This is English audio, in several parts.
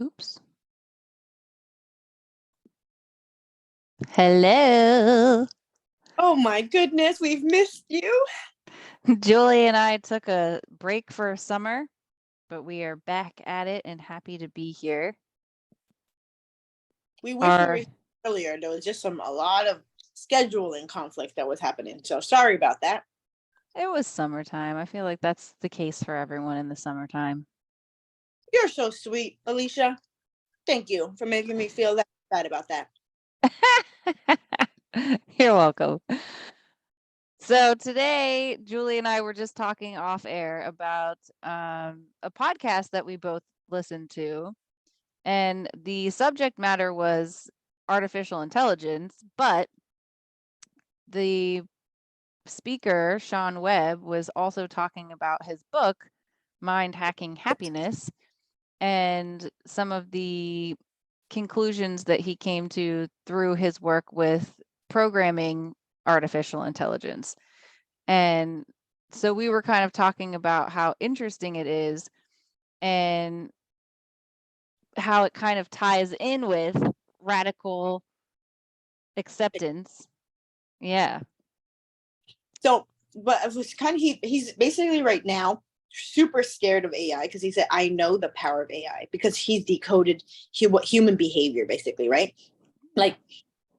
Oops. Hello. Oh my goodness, we've missed you. Julie and I took a break for summer, but we are back at it and happy to be here. We wish we were Our here earlier. There was just a lot of scheduling conflict that was happening. So sorry about that. It was summertime. I feel like that's the case for everyone in the summertime. You're so sweet, Alicia. Thank you for making me feel that bad about that. You're welcome. So today, Julie and I were just talking off air about a podcast that we both listened to, and the subject matter was artificial intelligence, but the speaker, Sean Webb, was also talking about his book, Mind Hacking Happiness, and some of the conclusions that he came to through his work with programming artificial intelligence. And so we were kind of talking about how interesting it is and how it kind of ties in with radical acceptance. Yeah. So, but it was kind of he's basically right now super scared of AI because he said, I know the power of AI because he's decoded human behavior, basically, right? Like,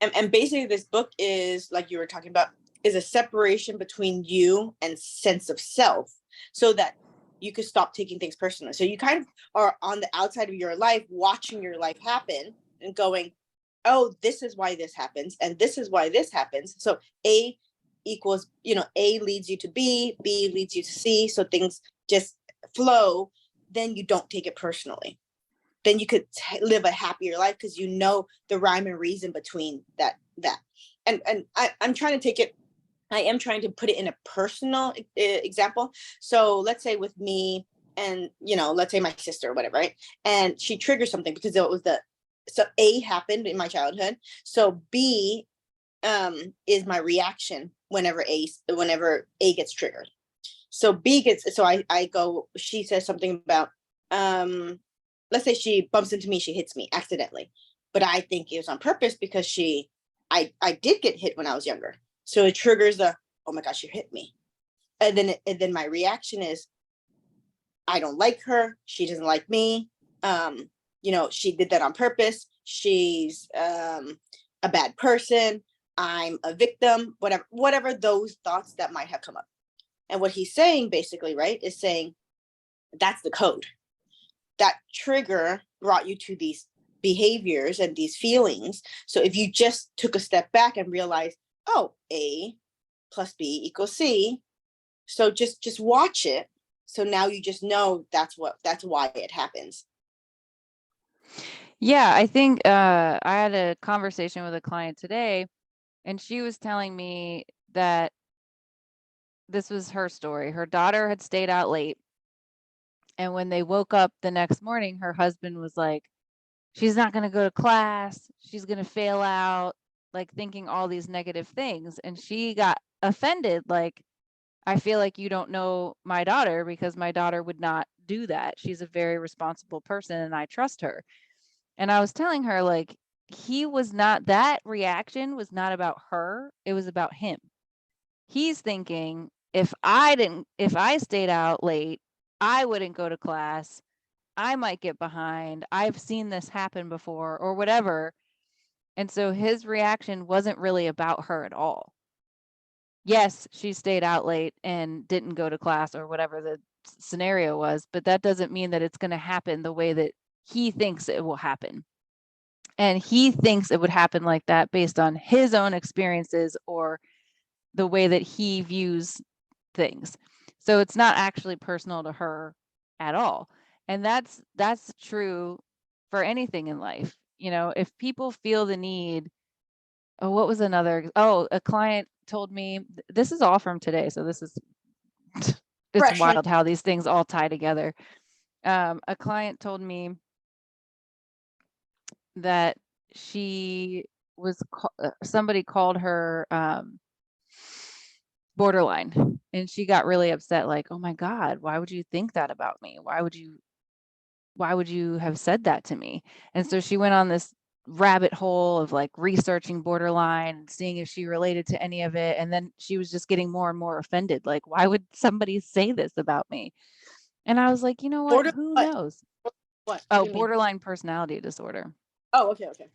and basically this book is like you were talking about is a separation between you and sense of self so that you could stop taking things personally. So you kind of are on the outside of your life watching your life happen and going, oh, this is why this happens and this is why this happens. So A equals, A leads you to B leads you to C, so things just flow. Then you don't take it personally, then you could live a happier life because you know the rhyme and reason between that. And I'm trying to take it. I am trying to put it in a personal example. So let's say with me and let's say my sister or whatever, right? And she triggers something because it was so A happened in my childhood. So B is my reaction whenever A gets triggered. So B gets, so I go, she says something about, let's say she bumps into me, she hits me accidentally, but I think it was on purpose because I did get hit when I was younger. So it triggers the, oh my gosh, you hit me. And then my reaction is, I don't like her. She doesn't like me. She did that on purpose. She's a bad person. I'm a victim, whatever those thoughts that might have come up. And what he's saying basically, right, is saying that's the code. That trigger brought you to these behaviors and these feelings. So if you just took a step back and realized, oh, A plus B equals C. So just watch it. So now you just know that's why it happens. Yeah, I think I had a conversation with a client today, and she was telling me that this was her story. Her daughter had stayed out late, and when they woke up the next morning, her husband was like, she's not going to go to class. She's going to fail out, like thinking all these negative things. And she got offended, like, I feel like you don't know my daughter because my daughter would not do that. She's a very responsible person and I trust her. And I was telling her, like, that reaction was not about her, it was about him. He's thinking, if I stayed out late, I wouldn't go to class. I might get behind. I've seen this happen before or whatever. And so his reaction wasn't really about her at all. Yes, she stayed out late and didn't go to class or whatever the scenario was, but that doesn't mean that it's going to happen the way that he thinks it will happen. And he thinks it would happen like that based on his own experiences or the way that he views things. So it's not actually personal to her at all. And that's true for anything in life. If people feel the need, oh, what was another? Oh, a client told me, this is all from today. So this is, it's Fresh one. wild how these things all tie together. A client told me that she was, somebody called her borderline, and she got really upset, like, oh my God, why would you think that about me? Why would you why would you have said that to me? And so she went on this rabbit hole of like researching borderline and seeing if she related to any of it. And then she was just getting more and more offended. Like, why would somebody say this about me? And I was like, you know what? Border Who what? knows? What Oh, do you mean? borderline personality disorder. Oh, okay, okay.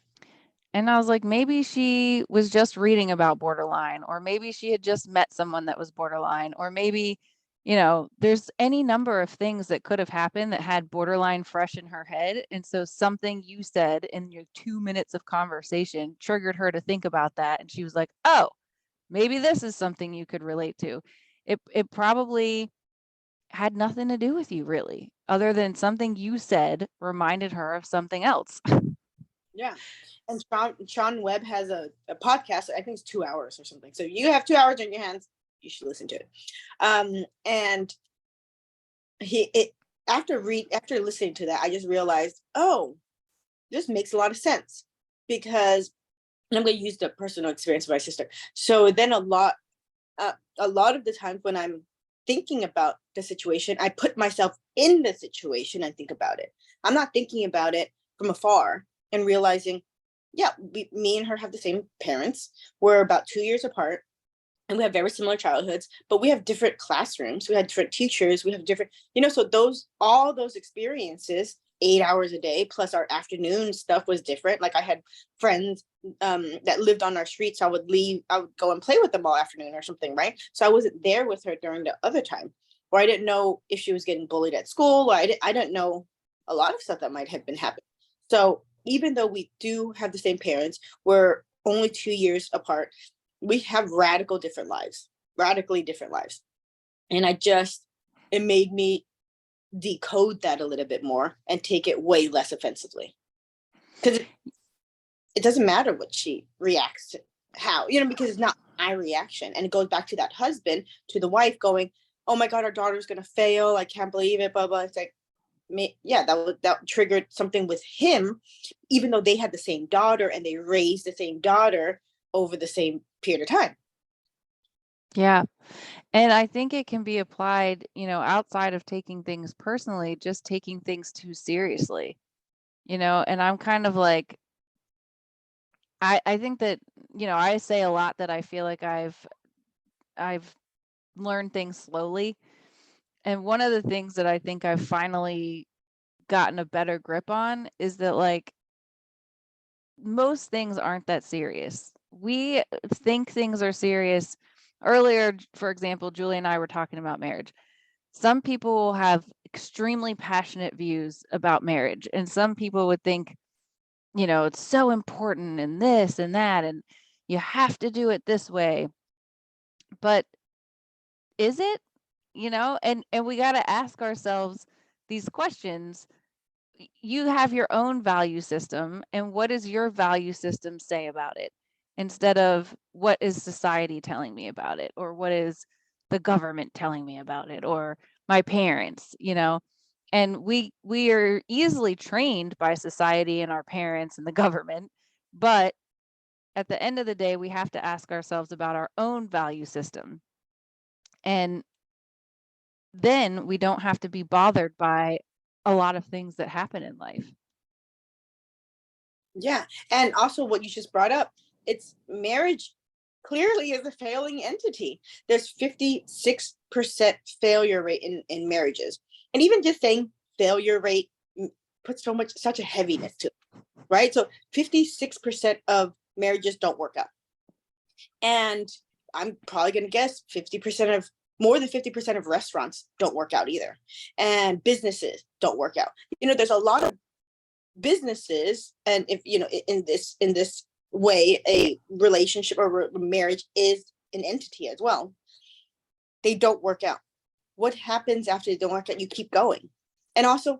And I was like, maybe she was just reading about borderline, or maybe she had just met someone that was borderline, or maybe, there's any number of things that could have happened that had borderline fresh in her head. And so something you said in your 2 minutes of conversation triggered her to think about that. And she was like, oh, maybe this is something you could relate to. It probably had nothing to do with you, really, other than something you said reminded her of something else. Yeah. And Sean Webb has a podcast. I think it's 2 hours or something. So you have 2 hours on your hands. You should listen to it. And after listening to that, I just realized, oh, this makes a lot of sense, because, and I'm going to use the personal experience of my sister. So then a lot of the times when I'm thinking about the situation, I put myself in the situation and think about it. I'm not thinking about it from afar and realizing, yeah, me and her have the same parents. We're about 2 years apart, and we have very similar childhoods, but we have different classrooms. We had different teachers. We have different, so all those experiences, 8 hours a day, plus our afternoon stuff was different. Like I had friends that lived on our streets. I would go and play with them all afternoon or something, right? So I wasn't there with her during the other time, or I didn't know if she was getting bullied at school, or I didn't know a lot of stuff that might have been happening. So even though we do have the same parents, we're only 2 years apart. We have radically different lives. And it made me decode that a little bit more and take it way less offensively. Because it doesn't matter what she reacts to, how, because it's not my reaction. And it goes back to that husband, to the wife going, oh my God, our daughter's going to fail. I can't believe it, blah, blah. It's like, yeah, that triggered something with him, even though they had the same daughter and they raised the same daughter over the same period of time. Yeah. And I think it can be applied, outside of taking things personally, just taking things too seriously, and I'm kind of like, I think that, I say a lot that I feel like I've learned things slowly. And one of the things that I think I've finally gotten a better grip on is that, like, most things aren't that serious. We think things are serious. Earlier, for example, Julie and I were talking about marriage. Some people will have extremely passionate views about marriage, and some people would think, it's so important and this and that, and you have to do it this way. But is it? And we got to ask ourselves these questions. You have your own value system, and what does your value system say about it, instead of what is society telling me about it, or what is the government telling me about it, or my parents. And we are easily trained by society and our parents and the government, but at the end of the day, we have to ask ourselves about our own value system, and then we don't have to be bothered by a lot of things that happen in life. Yeah. And also what you just brought up, it's marriage clearly is a failing entity. There's 56% failure rate in marriages. And even just saying failure rate puts such a heaviness to it, right? So 56% of marriages don't work out. And I'm probably going to guess more than 50% of restaurants don't work out either. And businesses don't work out. There's a lot of businesses, and if in this way a relationship or marriage is an entity as well, they don't work out. What happens after they don't work out? You keep going. And also,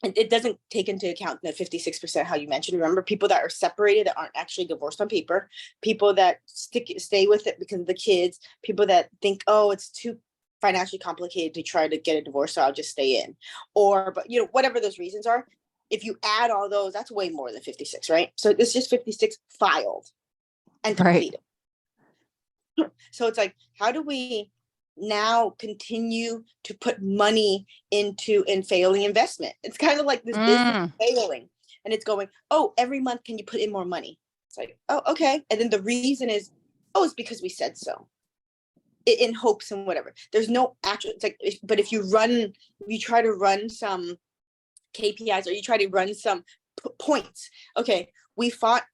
it doesn't take into account the 56%, how you mentioned. Remember, people that are separated that aren't actually divorced on paper, people that stay with it because of the kids, people that think, oh, it's too financially complicated to try to get a divorce, so I'll just stay in, but whatever those reasons are. If you add all those, that's way more than 56, right? So it's just 56 filed and Right. completed. So it's like, how do we now continue to put money into in failing investment. It's kind of like this business failing, and it's going, oh, every month can you put in more money? It's like, oh, okay. And then the reason is, oh, it's because we said so, in hopes and whatever. There's no actual, it's like, but if you try to run some KPIs, or you try to run some points, okay, we fought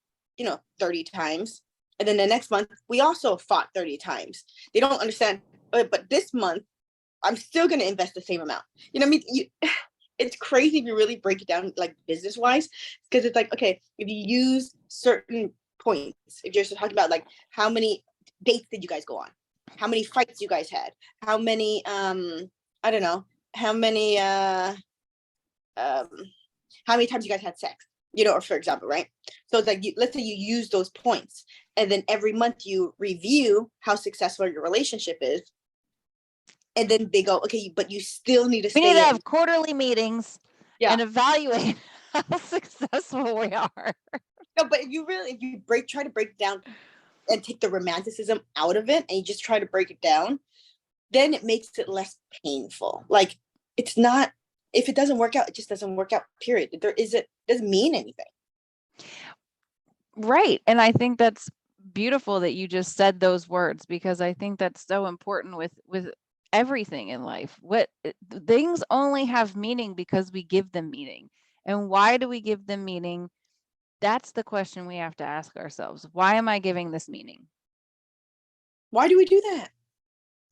30 times, and then the next month we also fought 30 times. They don't understand, but this month I'm still going to invest the same amount. You know what I mean? It's crazy if you really break it down, like business wise, because it's like, okay, if you use certain points, if you're talking about like how many dates did you guys go on, how many fights you guys had, how many I don't know, how many times you guys had sex, or for example, right? So it's like, let's say you use those points, and then every month you review how successful your relationship is, and then they go, okay, but you still need to We need to stay in. have quarterly meetings Yeah. and evaluate how successful we are. No, but if you try to break it down and take the romanticism out of it, and you just try to break it down, then it makes it less painful. Like, it's not, if it doesn't work out, it just doesn't work out, period. It doesn't mean anything. Right. And I think that's beautiful that you just said those words, because I think that's so important with everything in life. Things only have meaning because we give them meaning. And why do we give them meaning? That's the question we have to ask ourselves. Why am I giving this meaning? Why do we do that?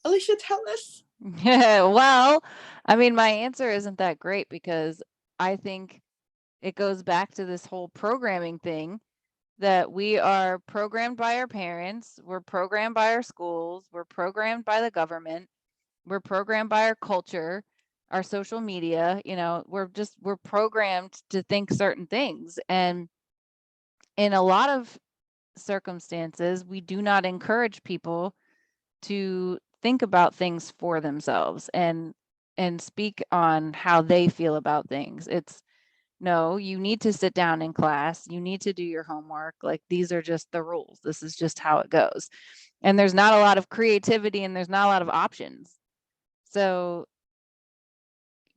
Alicia, tell us. Yeah, well, I mean, my answer isn't that great, because I think it goes back to this whole programming thing, that we are programmed by our parents, we're programmed by our schools, we're programmed by the government, we're programmed by our culture, our social media, we're programmed to think certain things. And in a lot of circumstances, we do not encourage people to think about things for themselves and speak on how they feel about things. It's, no, you need to sit down in class, you need to do your homework, like these are just the rules, this is just how it goes. And there's not a lot of creativity, and there's not a lot of options. So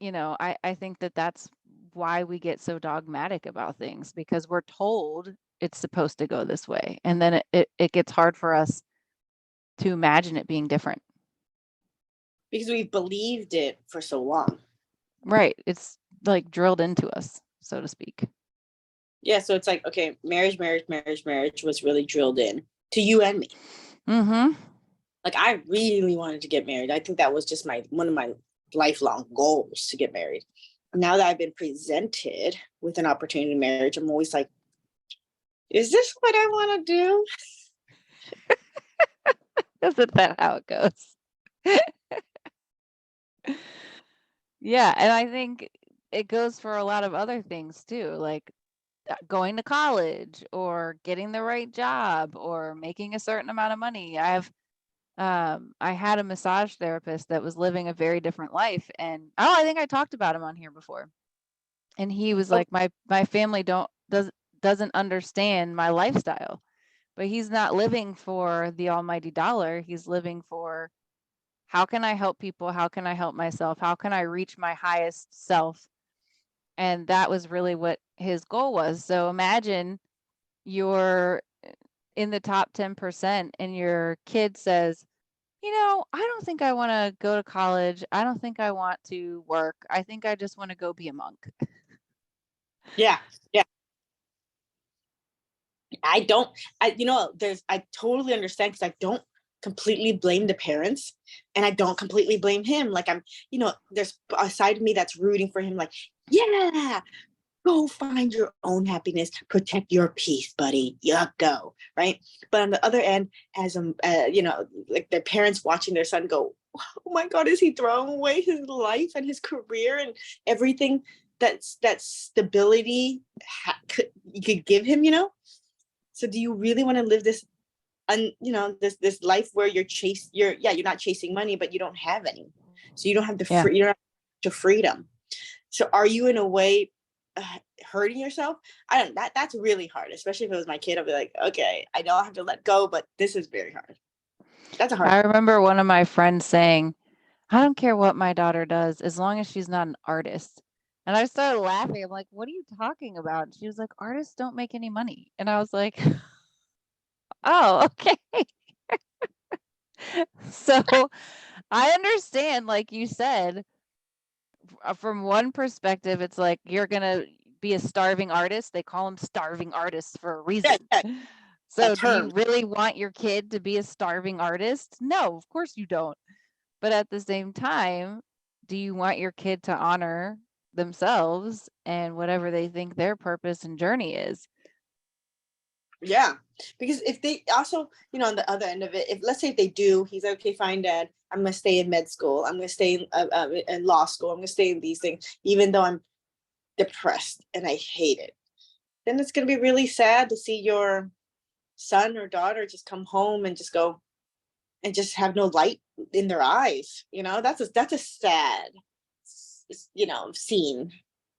I think that that's why we get so dogmatic about things, because we're told it's supposed to go this way, and then it gets hard for us to imagine it being different. Because we've believed it for so long. Right. It's like drilled into us, so to speak. Yeah, so it's like, okay, marriage was really drilled in to you and me. Mm-hmm. Like, I really wanted to get married. I think that was just one of my lifelong goals, to get married. Now that I've been presented with an opportunity in marriage, I'm always like, is this what I want to do? Isn't that how it goes? Yeah, and I think it goes for a lot of other things too, like going to college or getting the right job or making a certain amount of money. I had a massage therapist that was living a very different life, and I think I talked about him on here before. And he was Oh, like, my family doesn't understand my lifestyle. But he's not living for the almighty dollar. He's living for, how can I help people? How can I help myself? How can I reach my highest self? And that was really what his goal was. So imagine you're in the top 10% and your kid says, I don't think I want to go to college. I don't think I want to work. I think I just want to go be a monk. yeah, yeah. I totally understand, because I don't completely blame the parents, and I don't completely blame him. Like, there's a side of me that's rooting for him. Like, yeah, go find your own happiness, protect your peace, buddy. Yeah, go. Right. But on the other end, as like their parents watching their son go, oh my God, is he throwing away his life and his career and everything that stability you could give him, So do you really want to live this, this life where you're not chasing money, but you don't have any, so you don't have Yeah. you don't have the freedom. So are you in a way hurting yourself? I don't. That's really hard, especially if it was my kid. I'll be like, okay, I know I have to let go, but this is very hard. That's a hard. I remember one of my friends saying, I don't care what my daughter does as long as she's not an artist. And I started laughing. I'm like, what are you talking about? And she was like, artists don't make any money. And I was like, oh, okay. So I understand, like you said, from one perspective, it's like you're going to be a starving artist. They call them starving artists for a Yeah, reason. yeah, a So do you term. really want your kid to be a starving artist? No, of course you don't. But at the same time, do you want your kid to honor themselves and whatever they think their purpose and journey is? Yeah, because if they also, on the other end of it, if let's say if they do, he's like, okay, fine, Dad, I'm gonna stay in med school, I'm gonna stay in law school, I'm gonna stay in these things, even though I'm depressed and I hate it. Then it's gonna be really sad to see your son or daughter just come home and just go and just have no light in their eyes. That's a sad, scene.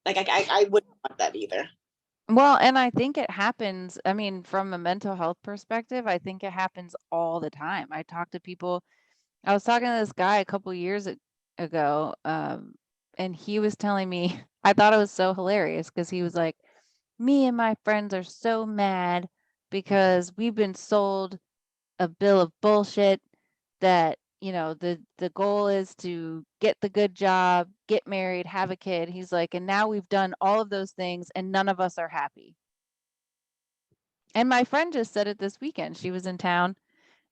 Like I wouldn't want that either. Well, and I think it happens, I mean, from a mental health perspective, I think it happens all the time. I talk to people. I was talking to this guy a couple years ago, and he was telling me, I thought it was so hilarious because he was like, me and my friends are so mad because we've been sold a bill of bullshit that, the goal is to get the good job, get married, have a kid. He's like, and now we've done all of those things and none of us are happy. And my friend just said it this weekend. She was in town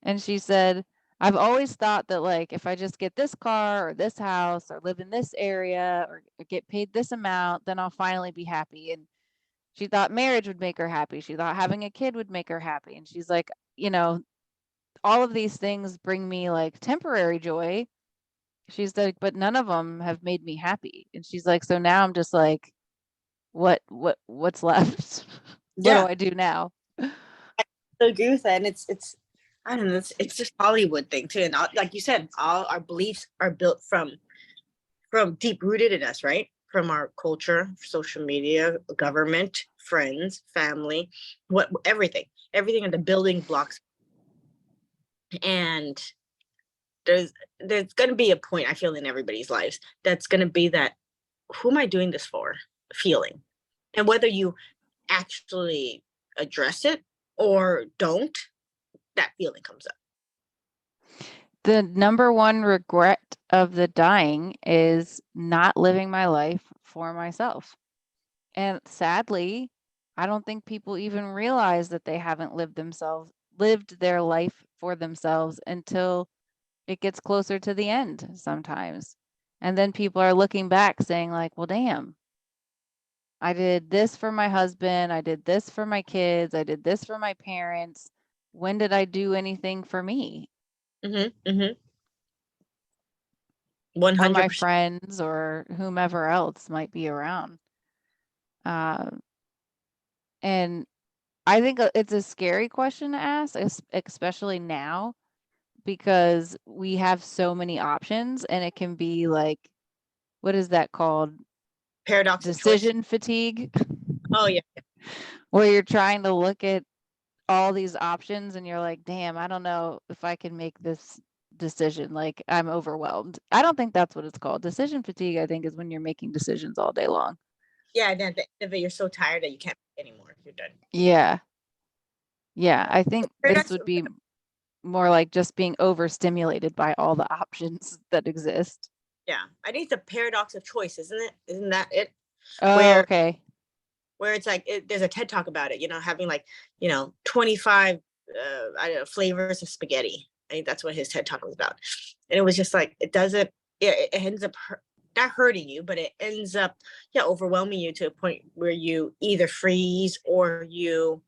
and she said, I've always thought that, like, if I just get this car or this house or live in this area or get paid this amount, then I'll finally be happy. And she thought marriage would make her happy. She thought having a kid would make her happy. And she's like, all of these things bring me like temporary joy. She's like, but none of them have made me happy. And she's like, so now I'm just like, what's left? What do Yeah, I do now? I agree with that. And it's I don't know, it's just Hollywood thing too. And like you said, all our beliefs are built from deep rooted in us, right? From our culture, social media, government, friends, family, everything are the building blocks. And there's going to be a point, I feel, in everybody's lives that's going to be that, who am I doing this for, feeling. And whether you actually address it or don't, that feeling comes up. The number one regret of the dying is not living my life for myself. And sadly, I don't think people even realize that they haven't lived their life for themselves until it gets closer to the end sometimes. And then people are looking back saying like, well, damn, I did this for my husband, I did this for my kids, I did this for my parents. When did I do anything for me Mm-hmm, mm-hmm. or my 100%. friends or whomever else might be around? Uh, and I think it's a scary question to ask, especially now, because we have so many options and it can be like, what is that called? Paradox of choice. Decision fatigue, Oh yeah. where you're trying to look at all these options and you're like, damn, I don't know if I can make this decision. Like, I'm overwhelmed. I don't think that's what it's called. Decision fatigue, I think, is when you're making decisions all day long. Yeah, and at the end of it, you're so tired that you can't anymore. You're done. Yeah. Yeah. I think this Paradox. would be more like just being overstimulated by all the options that exist. Yeah, I think it's a paradox of choice, isn't it? Isn't that it? Oh, Where okay. it's like, there's a TED talk about it. Having like 25 I don't know, flavors of spaghetti. I think that's what his TED talk was about. And it was just like, it doesn't. It ends up not hurting you, but it ends up, overwhelming you to a point where you either freeze or you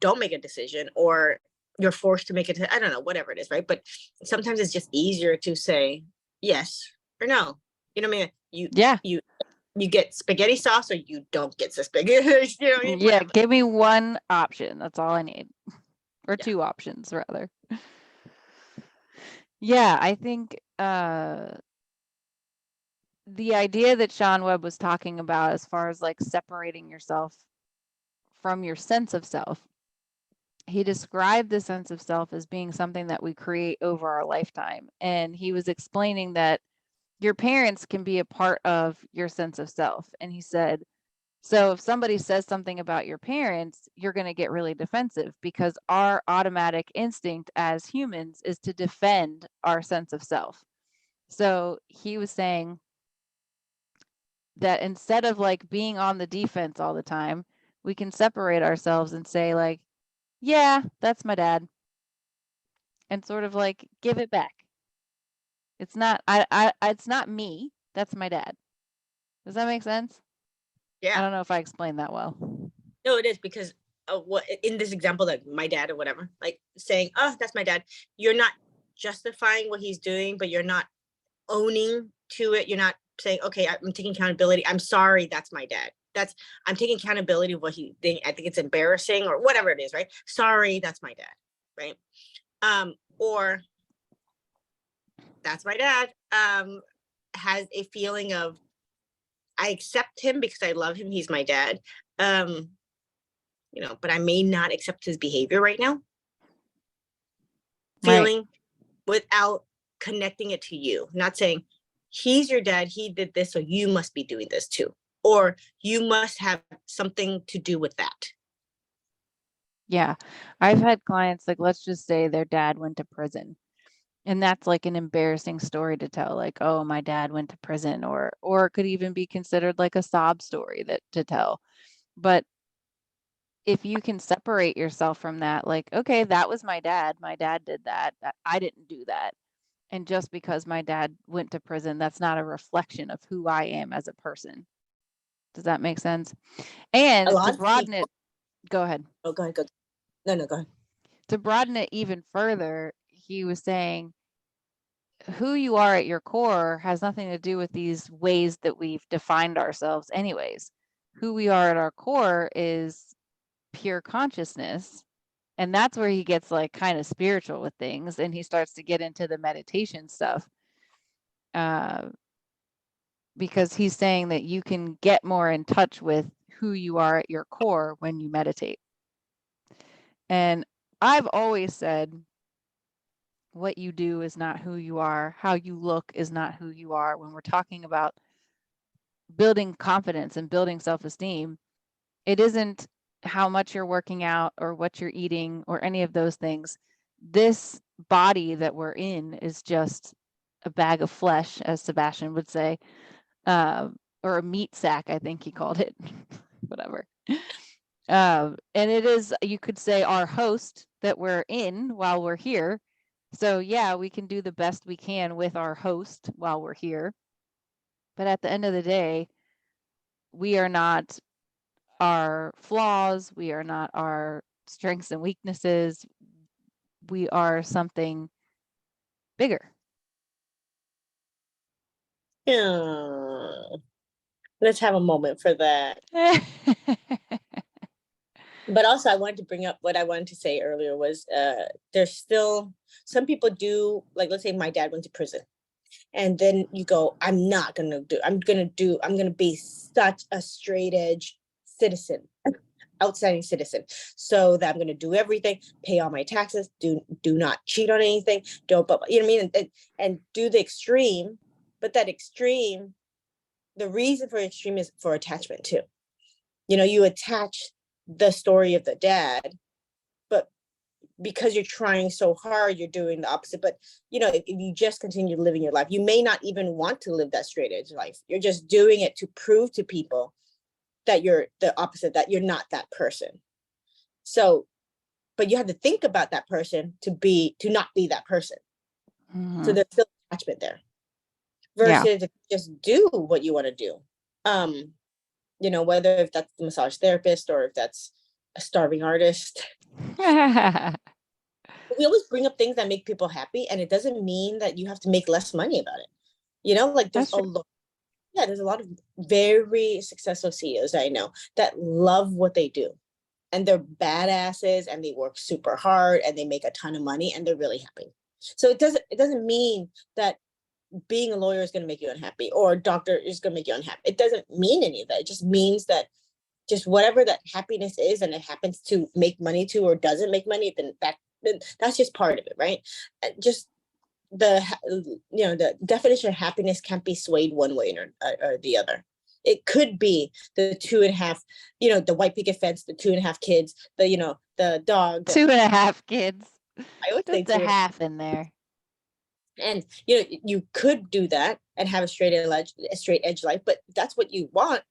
don't make a decision, or you're forced to make it. I don't know, whatever it is, right? But sometimes it's just easier to say yes or no. You know what I mean? Yeah. You get spaghetti sauce or you don't get the spaghetti. Yeah. Whatever. Give me one option. That's all I need. Or Yeah. two options, rather. Yeah. I think the idea that Sean Webb was talking about, as far as like separating yourself from your sense of self, he described the sense of self as being something that we create over our lifetime. And he was explaining that your parents can be a part of your sense of self. And he said, so if somebody says something about your parents, you're going to get really defensive because our automatic instinct as humans is to defend our sense of self. So he was saying that instead of like being on the defense all the time, we can separate ourselves and say like, yeah, that's my dad, and sort of like give it back. It's not it's not me. That's my dad. Does that make sense? I Yeah. don't know if I explained that well. No, it is because what in this example, like my dad or whatever, like saying, "Oh, that's my dad." You're not justifying what he's doing, but you're not owning to it. You're not saying, "Okay, I'm taking accountability. I'm sorry, that's my dad." That's I'm taking accountability of what he think. I think it's embarrassing or whatever it is, right? Sorry, that's my dad, right? Or that's my dad. Has a feeling of I accept him because I love him. He's my dad. But I may not accept his behavior right now. Right. Feeling without connecting it to you, not saying he's your dad, he did this, so you must be doing this too, or you must have something to do with that. Yeah. I've had clients, like, let's just say their dad went to prison. And that's like an embarrassing story to tell, like, oh, my dad went to prison, or it could even be considered like a sob story that to tell. But if you can separate yourself from that, like, okay, that was my dad. My dad did that. I didn't do that. And just because my dad went to prison, that's not a reflection of who I am as a person. Does that make sense? A And to lot of broaden people. it, go ahead. Oh, go ahead. Go. No, go ahead. To broaden it even further, he was saying who you are at your core has nothing to do with these ways that we've defined ourselves, anyways. Who we are at our core is pure consciousness. And that's where he gets like kind of spiritual with things and he starts to get into the meditation stuff. Because he's saying that you can get more in touch with who you are at your core when you meditate. And I've always said, what you do is not who you are. How you look is not who you are. When we're talking about building confidence and building self-esteem, it isn't how much you're working out or what you're eating or any of those things. This body that we're in is just a bag of flesh, as Sebastian would say, or a meat sack, I think he called it, whatever. And it is, you could say, our host that we're in while we're here. So yeah, we can do the best we can with our host while we're here. But at the end of the day, we are not our flaws, we are not our strengths and weaknesses. We are something bigger. Yeah. Let's have a moment for that. But also I wanted to bring up what I wanted to say earlier was there's still some people do, like, let's say my dad went to prison, and then you go, I'm gonna be such a straight edge citizen, outstanding citizen, so that I'm going to do everything, pay all my taxes, do not cheat on anything, don't, but you know what I mean, and do the extreme. But that extreme, the reason for extreme is for attachment too. You attach the story of the dad, but because you're trying so hard, you're doing the opposite. But if you just continue living your life, you may not even want to live that straight edge life. You're just doing it to prove to people that you're the opposite, that you're not that person. So, but you have to think about that person to not be that person. Mm-hmm. So there's still attachment there. Yeah. Versus just do what you want to do. Whether if that's the massage therapist or if that's a starving artist. We always bring up things that make people happy, and it doesn't mean that you have to make less money about it. Like there's a lot. Yeah, there's a lot of very successful CEOs I know that love what they do, and they're badasses, and they work super hard, and they make a ton of money, and they're really happy. So it doesn't mean that being a lawyer is going to make you unhappy, or a doctor is going to make you unhappy. It doesn't mean any of that. It just means that just whatever that happiness is, and it happens to make money to or doesn't make money, then that's just part of it, right? Just the the definition of happiness can't be swayed one way or the other. It could be the 2.5, the white picket fence, the 2.5 kids, the dog. 2.5 kids. I always say Just a half in there. And you could do that and have a straight edge life, but that's what you want.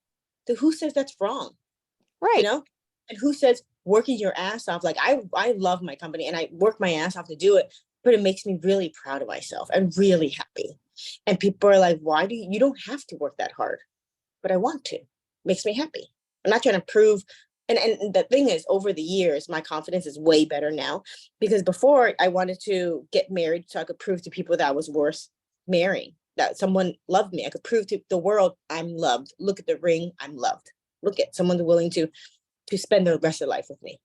So who says that's wrong? Right. And who says working your ass off? Like I love my company and I work my ass off to do it, but it makes me really proud of myself and really happy. And people are like, why do you don't have to work that hard? But I want to. It makes me happy. I'm not trying to prove. And the thing is, over the years, my confidence is way better now, because before I wanted to get married so I could prove to people that I was worth marrying, that someone loved me. I could prove to the world I'm loved. Look at the ring, I'm loved. Look at someone willing to spend the rest of their life with me.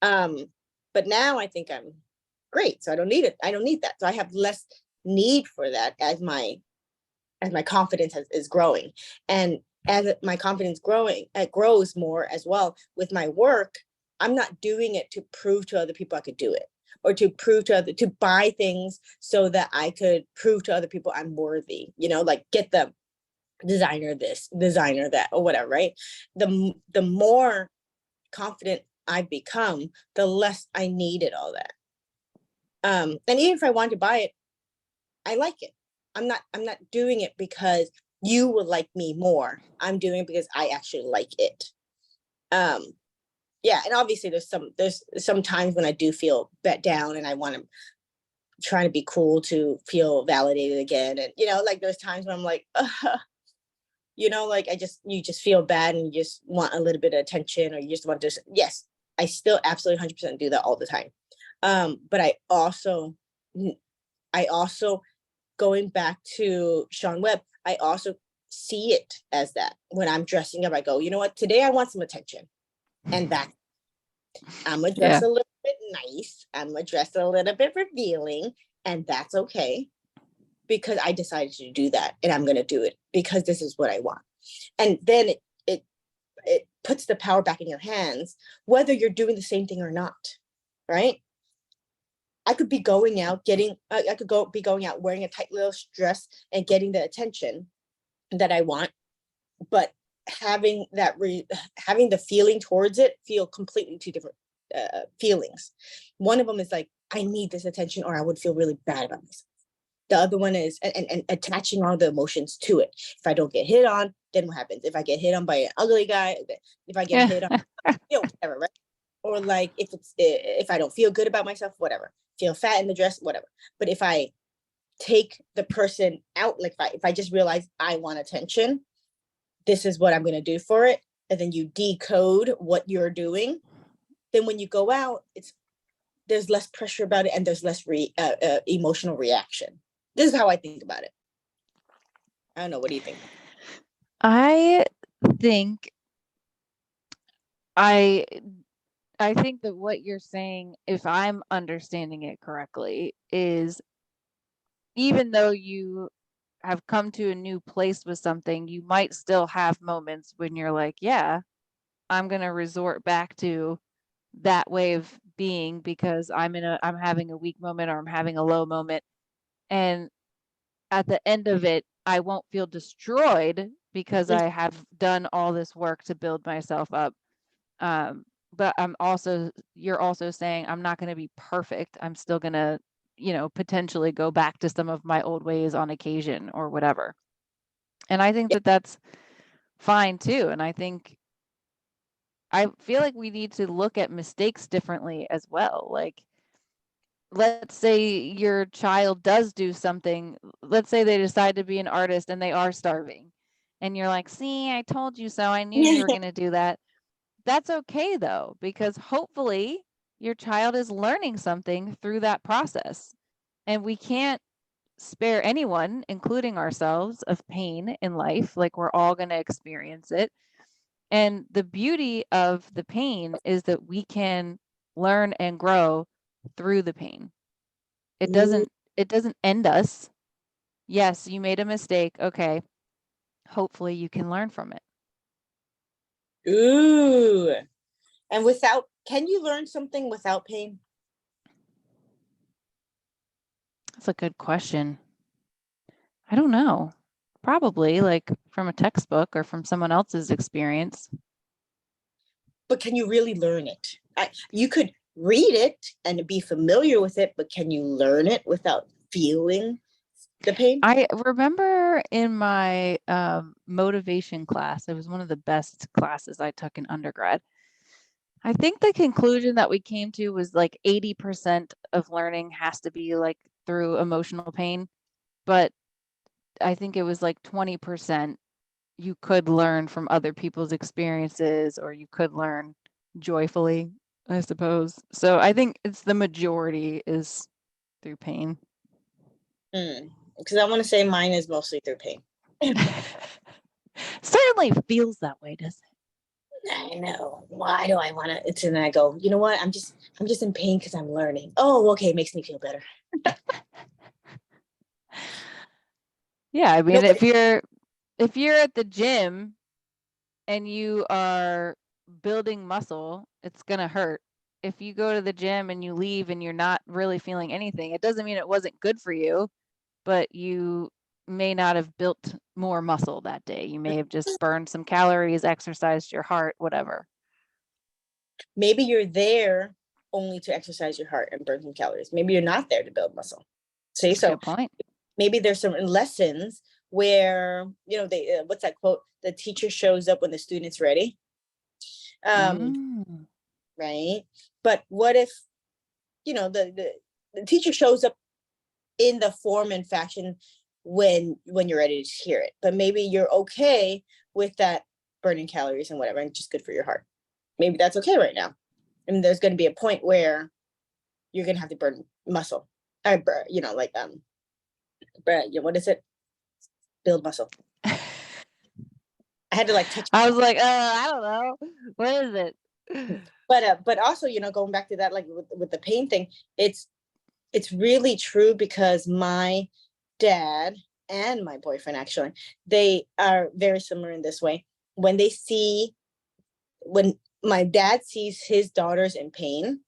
But now I think I'm great, so I don't need it. I don't need that. So I have less need for that as my confidence is growing. And as my confidence it grows more as well with my work. I'm not doing it to prove to other people I could do it, or to prove to buy things so that I could prove to other people I'm worthy, like get the designer this, designer that, or whatever, right? The more confident I become, the less I needed all that. And even if I wanted to buy it, I like it. I'm not doing it because you will like me more. I'm doing it because I actually like it. Yeah, and obviously there's some times when I do feel bet down and I want to try to be cool to feel validated again. And like there's times when I'm like, like you just feel bad and you just want a little bit of attention, or you just want to yes, I still absolutely 100% do that all the time. But I also going back to Sean Webb, I also see it as that when I'm dressing up, I go, you know what, today I want some attention. And that I'm gonna dress a little bit nice. I'm gonna dress a little bit revealing, and that's okay, because I decided to do that, and I'm gonna do it because this is what I want. And then it puts the power back in your hands, whether you're doing the same thing or not, right? I could be going out be going out wearing a tight little dress and getting the attention that I want, but having the feeling towards it feel completely two different feelings. One of them is like, I need this attention or I would feel really bad about myself. The other one is and attaching all the emotions to it. If I don't get hit on, then what happens? If I get hit on by an ugly guy, if I get hit on, whatever, right? Or like if I don't feel good about myself, whatever, feel fat in the dress, whatever. But if I take the person out, like if I just realize I want attention, this is what I'm going to do for it, and then you decode what you're doing, then when you go out, there's less pressure about it, and there's less emotional reaction. This is how I think about it. I don't know. What do you think? I think I think that what you're saying, if I'm understanding it correctly, is even though you have come to a new place with something, you might still have moments when you're like, yeah, I'm going to resort back to that way of being because I'm having a weak moment or I'm having a low moment. And at the end of it, I won't feel destroyed because I have done all this work to build myself up. But you're also saying I'm not going to be perfect. I'm still going to, potentially go back to some of my old ways on occasion or whatever. And I think that that's fine too. And I feel like we need to look at mistakes differently as well. Like, let's say your child does do something. Let's say they decide to be an artist and they are starving. And you're like, see, I told you so. I knew you were going to do that. That's okay though, because hopefully your child is learning something through that process. And we can't spare anyone, including ourselves, of pain in life. Like, we're all going to experience it. And the beauty of the pain is that we can learn and grow through the pain. It doesn't end us. Yes, you made a mistake. Okay. Hopefully you can learn from it. Ooh. And can you learn something without pain? That's a good question. I don't know. Probably like from a textbook or from someone else's experience. But can you really learn it? You could read it and be familiar with it, but can you learn it without feeling the pain? I remember in my motivation class, it was one of the best classes I took in undergrad. I think the conclusion that we came to was like 80% of learning has to be like through emotional pain, but I think it was like 20% you could learn from other people's experiences, or you could learn joyfully, I suppose. So I think it's the majority is through pain. Because I want to say mine is mostly through pain. Certainly feels that way, doesn't it? I know. Why do I want to? It's and I go, you know what? I'm just in pain because I'm learning. Oh, okay, it makes me feel better. Yeah, I mean, No, but if you're at the gym and you are building muscle, it's gonna hurt. If you go to the gym and you leave and you're not really feeling anything, it doesn't mean it wasn't good for you, but you may not have built more muscle that day. You may have just burned some calories, exercised your heart, whatever. maybe you're there only to exercise your heart and burn some calories. Maybe you're not there to build muscle. See, That's a so good point. maybe there's some lessons where they what's that quote? The teacher shows up when the student's ready. Right. But what if the teacher shows up in the form and fashion when you're ready to hear it, but maybe you're okay with that burning calories and whatever, and just good for your heart. Maybe that's okay right now. And there's going to be a point where you're going to have to burn muscle. What is it? Build muscle. I had to like touch. I was like, I don't know. What is it? But also, going back to that, like with the pain thing, it's really true because my dad and my boyfriend, actually, they are very similar in this way. When my dad sees his daughters in pain,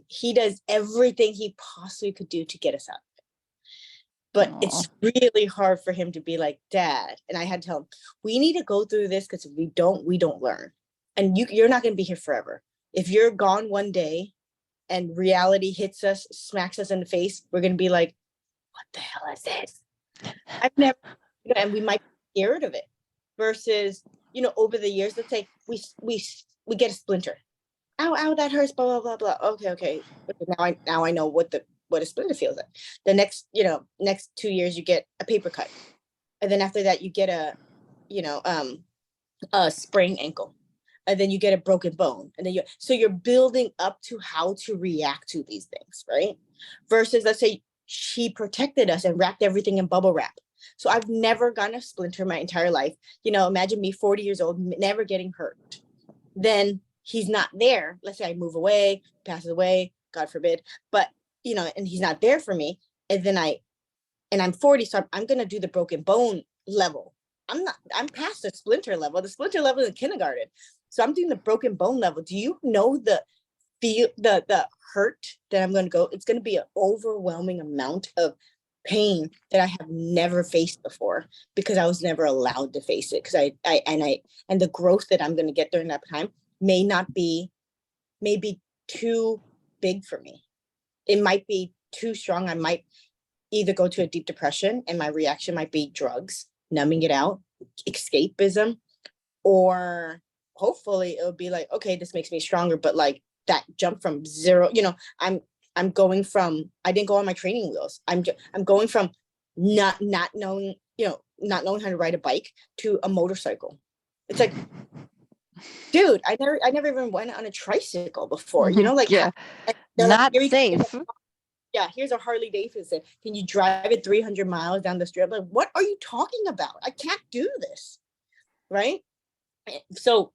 he does everything he possibly could do to get us out. But it's really hard for him to be like, Dad. And I had to tell him, we need to go through this, because if we don't learn. And you're not going to be here forever. If you're gone one day and reality hits us, smacks us in the face, we're going to be like, what the hell is this? I've never, and we might be scared of it. Versus, over the years, let's say we get a splinter. Ow, that hurts, blah, blah, blah, blah. Okay. Now I know what a splinter feels like. The next 2 years, you get a paper cut. And then after that, you get a sprained ankle. And then you get a broken bone. And then you're building up to how to react to these things, right? Versus, let's say she protected us and wrapped everything in bubble wrap. So I've never gotten a splinter my entire life. Imagine me 40 years old, never getting hurt. Then he's not there. Let's say I move away, passes away, God forbid. But, and he's not there for me. And then I'm 40, so I'm going to do the broken bone level. I'm past the splinter level. The splinter level is in kindergarten. So I'm doing the broken bone level. Do you know the hurt that I'm going to go? It's going to be an overwhelming amount of pain that I have never faced before, because I was never allowed to face it. Because and the growth that I'm going to get during that time may be too big for me. It might be too strong. I might either go to a deep depression, and my reaction might be drugs, numbing it out, escapism, or hopefully it'll be like, okay, this makes me stronger. But like that jump from zero, I'm going from, I didn't go on my training wheels. I'm going from not knowing how to ride a bike to a motorcycle. It's like, dude, I never even went on a tricycle before, like, yeah, like, not safe. Yeah, here's a Harley Davidson. Can you drive it 300 miles down the street? I'm like, what are you talking about? I can't do this. Right. So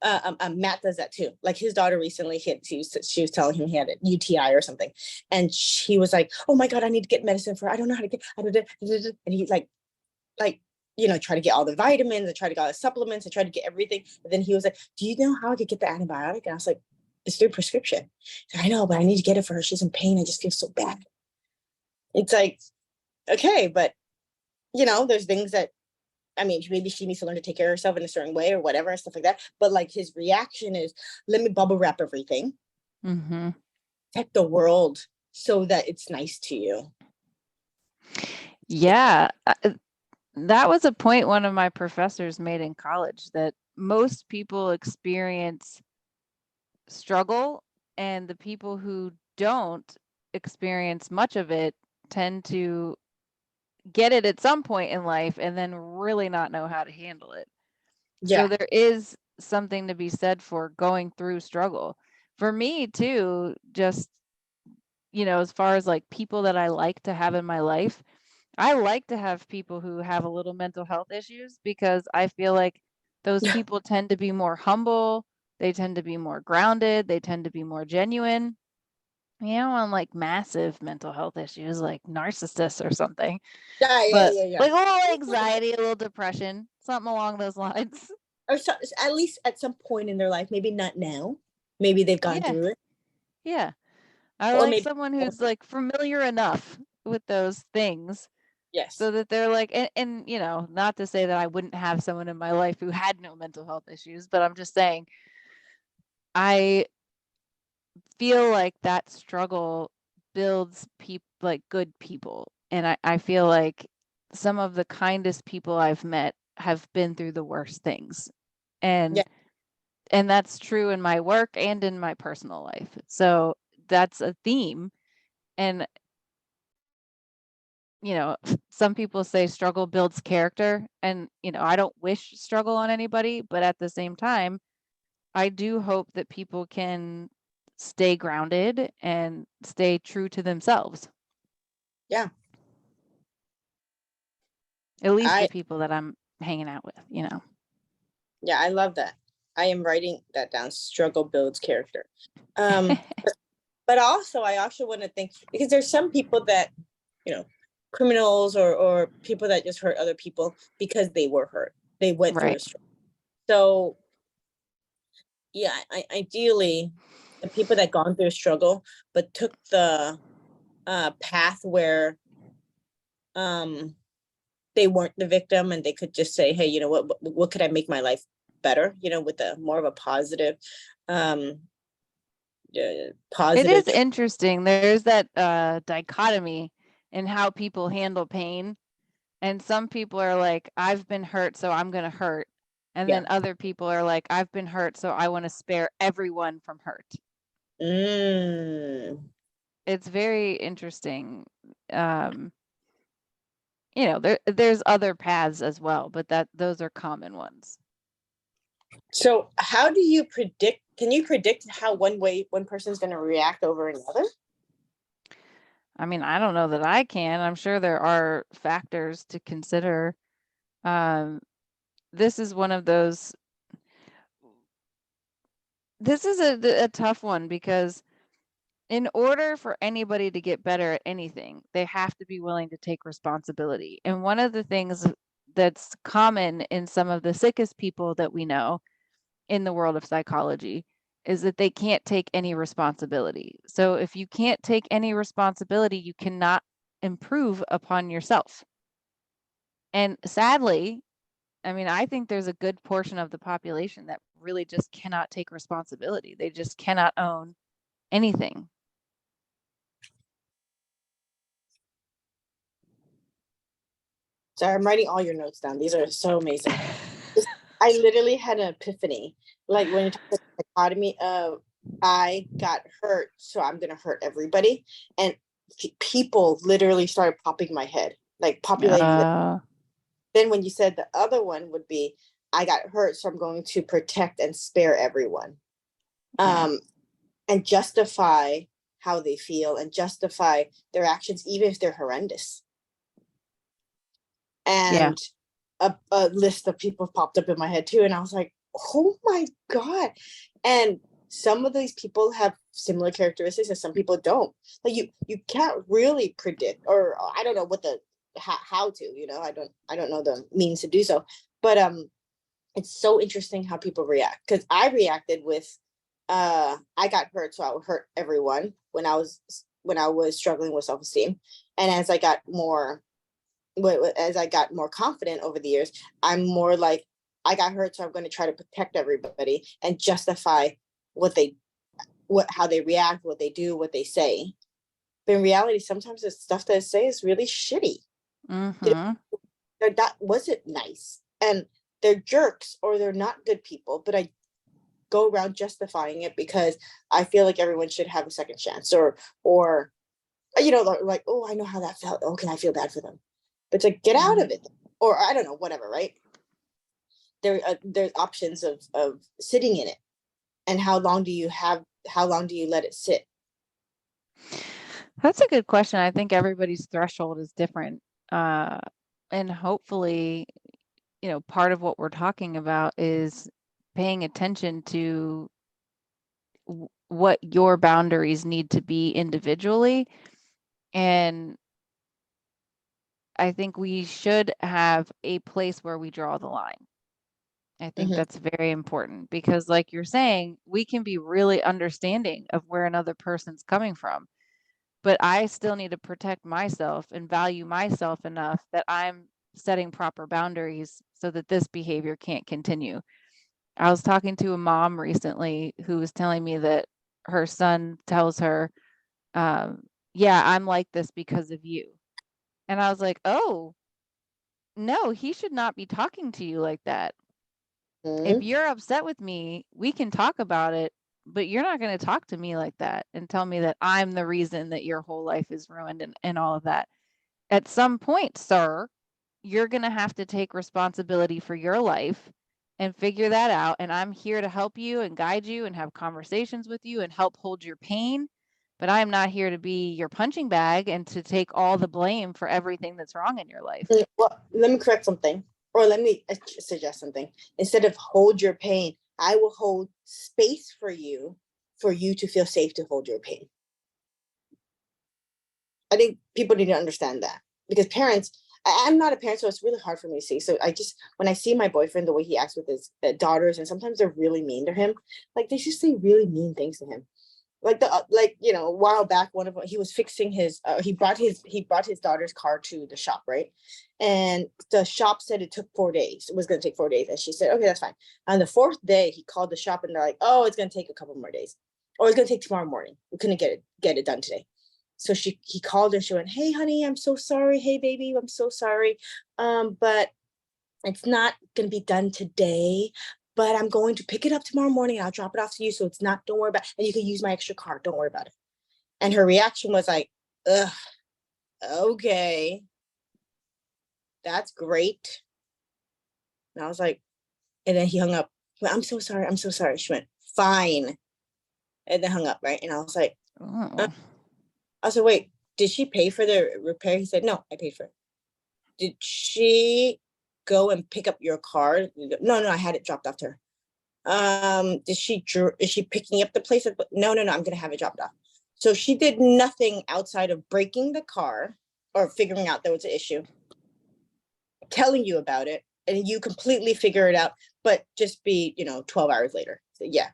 Matt does that too. Like his daughter recently she was telling him he had a UTI or something. And she was like, oh my God, I need to get medicine for, I don't know how to get, and he's like, try to get all the vitamins, I tried to get all the supplements, I tried to get everything. But then he was like, do you know how I could get the antibiotic? And I was like, it's through prescription. I know, but I need to get it for her. She's in pain. I just feel so bad. It's like, okay, but there's things that, I mean, maybe she needs to learn to take care of herself in a certain way or whatever and stuff like that. But like his reaction is, let me bubble wrap everything, protect the world so that it's nice to you. Yeah. That was a point one of my professors made in college, that most people experience struggle, and the people who don't experience much of it tend to get it at some point in life and then really not know how to handle it. So there is something to be said for going through struggle. For me too, just, as far as like people that I like to have in my life, I like to have people who have a little mental health issues, because I feel like those people tend to be more humble, they tend to be more grounded, they tend to be more genuine. On like massive mental health issues like narcissists or something. But like a little anxiety, a little depression, something along those lines. Or so, at least at some point in their life, maybe not now. Maybe they've gone through it. Yeah. I Or like maybe someone who's like familiar enough with those things. Yes. So that they're like, and not to say that I wouldn't have someone in my life who had no mental health issues, but I'm just saying, I feel like that struggle builds people, like good people. And I feel like some of the kindest people I've met have been through the worst things. And that's true in my work and in my personal life. So that's a theme. And some people say struggle builds character, and I don't wish struggle on anybody, but at the same time, I do hope that people can stay grounded and stay true to themselves. Yeah. At least the people that I'm hanging out with. Yeah, I love that. I am writing that down. Struggle builds character. But also, I also want to think, because there's some people that, criminals or people that just hurt other people because they were hurt. They went through a struggle. So, yeah, ideally, the people that gone through a struggle but took the path where they weren't the victim, and they could just say, hey, you know what could I make my life better, with a more of a positive It is interesting. There's that dichotomy in how people handle pain. And some people are like, I've been hurt, so I'm going to hurt. And then other people are like, I've been hurt, so I want to spare everyone from hurt. It's very interesting. There's other paths as well, but those are common ones. So how do you can you predict how one person's going to react over another? I mean, I don't know that I can. I'm sure there are factors to consider. This is one of those. This is a tough one, because in order for anybody to get better at anything, they have to be willing to take responsibility. And one of the things that's common in some of the sickest people that we know in the world of psychology is that they can't take any responsibility. So if you can't take any responsibility, you cannot improve upon yourself. And sadly, I mean, I think there's a good portion of the population that really just cannot take responsibility. They just cannot own anything. So I'm writing all your notes down. These are so amazing. I literally had an epiphany. Like when you talk about the dichotomy of I got hurt, so I'm going to hurt everybody. And people literally started popping my head, like populating. Then when you said the other one would be, I got hurt, so I'm going to protect and spare everyone. And justify how they feel and justify their actions, even if they're horrendous. And a list of people popped up in my head too. And I was like, oh my God. And some of these people have similar characteristics and some people don't. Like you can't really predict, or I don't know what the how to, you know, I don't know the means to do so. But it's so interesting how people react, because I reacted with I got hurt, so I would hurt everyone when I was struggling with self-esteem. And as I got more confident over the years, I'm more like, I got hurt, so I'm going to try to protect everybody and justify how they react, what they do, what they say. But in reality, sometimes the stuff that I say is really shitty. You know, that wasn't nice, and they're jerks or they're not good people, but I go around justifying it because I feel like everyone should have a second chance, or you know, like, oh, I know how that felt. Okay, I feel bad for them. But to get out of it, or I don't know, whatever, right? There's options of sitting in it, and how long do you let it sit? That's a good question. I think everybody's threshold is different. And hopefully, you know, part of what we're talking about is paying attention to what your boundaries need to be individually. And I think we should have a place where we draw the line. I think that's very important because, like you're saying, we can be really understanding of where another person's coming from, but I still need to protect myself and value myself enough that I'm setting proper boundaries so that this behavior can't continue. I was talking to a mom recently who was telling me that her son tells her, yeah, I'm like this because of you. And I was like, oh, no, he should not be talking to you like that. If you're upset with me, we can talk about it, but you're not going to talk to me like that and tell me that I'm the reason that your whole life is ruined and all of that. At some point, sir, you're going to have to take responsibility for your life and figure that out. And I'm here to help you and guide you and have conversations with you and help hold your pain. But I'm not here to be your punching bag and to take all the blame for everything that's wrong in your life. Well, let me correct something, or let me suggest something. Instead of hold your pain, I will hold space for you to feel safe to hold your pain. I think people need to understand that, because parents, I'm not a parent, so it's really hard for me to see. So when I see my boyfriend, the way he acts with his daughters, and sometimes they're really mean to him, like they just say really mean things to him. Like you know, a while back, one of them, he was fixing his he brought his daughter's car to the shop, right? And the shop said it took 4 days. It was going to take 4 days, and she said, okay, that's fine. On the fourth day, he called the shop, and they're like, oh, it's going to take a couple more days, or it's going to take tomorrow morning. We couldn't get it done today. So he called her. She went, hey, honey, I'm so sorry. Hey, baby, I'm so sorry. But it's not going to be done today, but I'm going to pick it up tomorrow morning and I'll drop it off to you. So don't worry about it. And you can use my extra car. Don't worry about it. And her reaction was like, ugh, okay, that's great. And I was like, and then he hung up. Well, I'm so sorry. I'm so sorry. She went, fine. And then hung up, right? And I was like, I said, wait, did she pay for the repair? He said, no, I paid for it. Did she go and pick up your car? No, I had it dropped off to her. Is she picking up the place? No, I'm going to have it dropped off. So she did nothing outside of breaking the car or figuring out there was an issue, telling you about it, and you completely figure it out, but just be, 12 hours later. So yeah,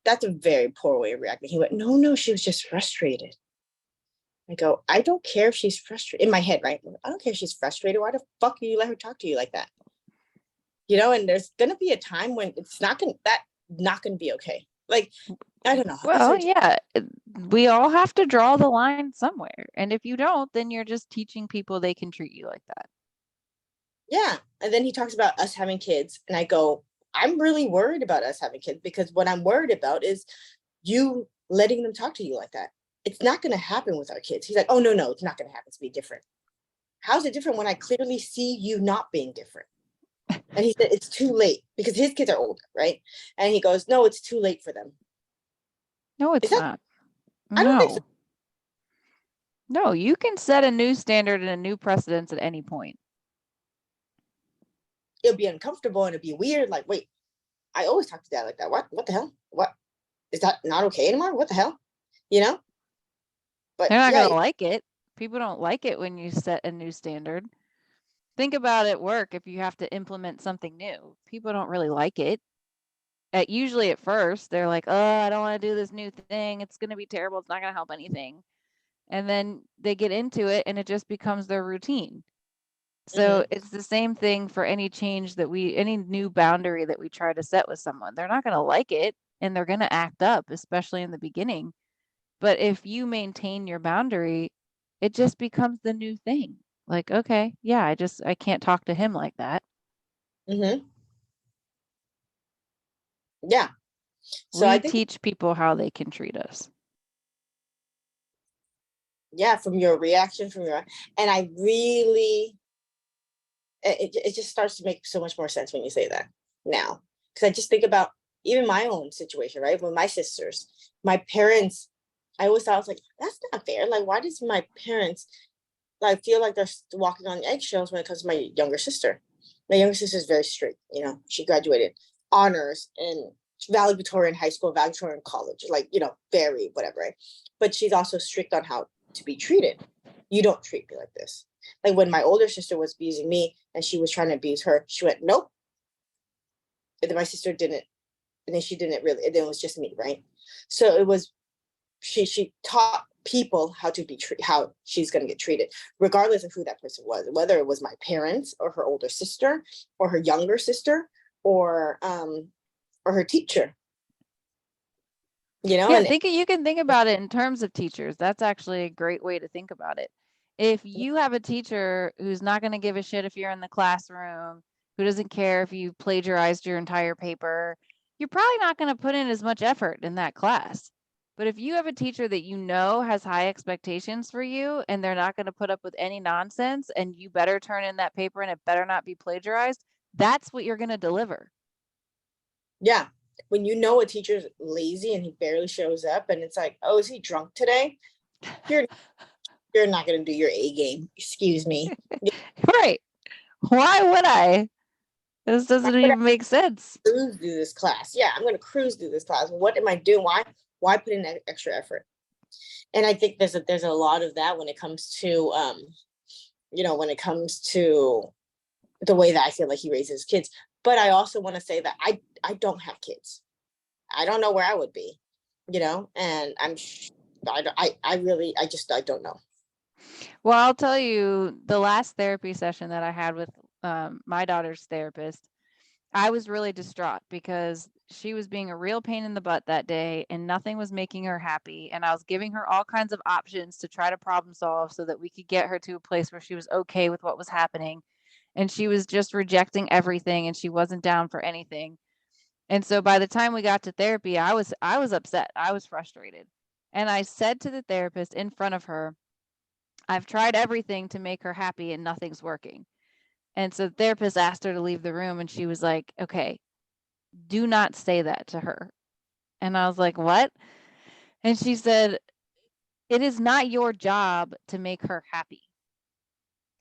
that's a very poor way of reacting. He went, no, she was just frustrated. I go, I don't care if she's frustrated. In my head, right? I don't care if she's frustrated. Why the fuck do you let her talk to you like that? And there's gonna be a time when it's not gonna be okay. Like, I don't know. Well, yeah, we all have to draw the line somewhere. And if you don't, then you're just teaching people they can treat you like that. Yeah. And then he talks about us having kids. And I go, I'm really worried about us having kids, because what I'm worried about is you letting them talk to you like that. It's not going to happen with our kids. He's like, oh, no, it's not going to happen. It's be different. How's it different when I clearly see you not being different? And he said, it's too late, because his kids are older, right? And he goes, no, it's too late for them. No, it's not. I don't think so. No, you can set a new standard and a new precedence at any point. It'll be uncomfortable and it'll be weird. Like, wait, I always talk to dad like that. What the hell? What? Is that not okay anymore? What the hell? But they're not going to like it. People don't like it when you set a new standard. Think about at work if you have to implement something new. People don't really like it. Usually at first, they're like, oh, I don't want to do this new thing. It's going to be terrible. It's not going to help anything. And then they get into it and it just becomes their routine. So it's the same thing for any change that any new boundary that we try to set with someone. They're not going to like it and they're going to act up, especially in the beginning. But if you maintain your boundary, it just becomes the new thing. Like, okay, yeah, I can't talk to him like that. Yeah. So We I think, teach people how they can treat us. yeah, from your reaction, and I really, it just starts to make so much more sense when you say that now. Because I just think about even my own situation, right? With my sisters, my parents, I always thought, I was like, that's not fair. Like, why does my parents like feel like they're walking on eggshells when it comes to my younger sister? My younger sister is very strict. You know, she graduated honors in valedictorian high school, valedictorian college, like, you know, very whatever, right? But she's also strict on how to be treated. You don't treat me like this. Like when my older sister was abusing me and she was trying to abuse her, she went, nope. And then my sister didn't, and then she didn't really, and then it was just me, right? So it was, she taught people how to be how she's going to get treated, regardless of who that person was, whether it was my parents or her older sister or her younger sister or her teacher. You know, Yeah, and you can think about it in terms of teachers. That's actually a great way to think about it. If you have a teacher who's not going to give a shit if you're in the classroom, who doesn't care if you plagiarized your entire paper, you're probably not going to put in as much effort in that class. But if you have a teacher that you know has high expectations for you and they're not going to put up with any nonsense and you better turn in that paper and it better not be plagiarized, that's what you're going to deliver. Yeah. When you know a teacher's lazy and he barely shows up and it's like, oh, is he drunk today? You're not going to do your A game. Excuse me. Right. Why would I? This doesn't even make sense. Cruise through this class. Yeah, I'm going to cruise through this class. What am I doing? Why put in extra effort? And I think there's a lot of that when it comes to when it comes to the way that I feel like he raises kids. But I also want to say that I don't have kids. I don't know where I would be, and I don't know. Well, I'll tell you, the last therapy session that I had with my daughter's therapist, I was really distraught because she was being a real pain in the butt that day and nothing was making her happy. And I was giving her all kinds of options to try to problem solve so that we could get her to a place where she was okay with what was happening. And she was just rejecting everything and she wasn't down for anything. And so by the time we got to therapy, I was upset. I was frustrated. And I said to the therapist in front of her, I've tried everything to make her happy and nothing's working. And so the therapist asked her to leave the room and she was like, okay, do not say that to her. And I was like, what? And she said, it is not your job to make her happy.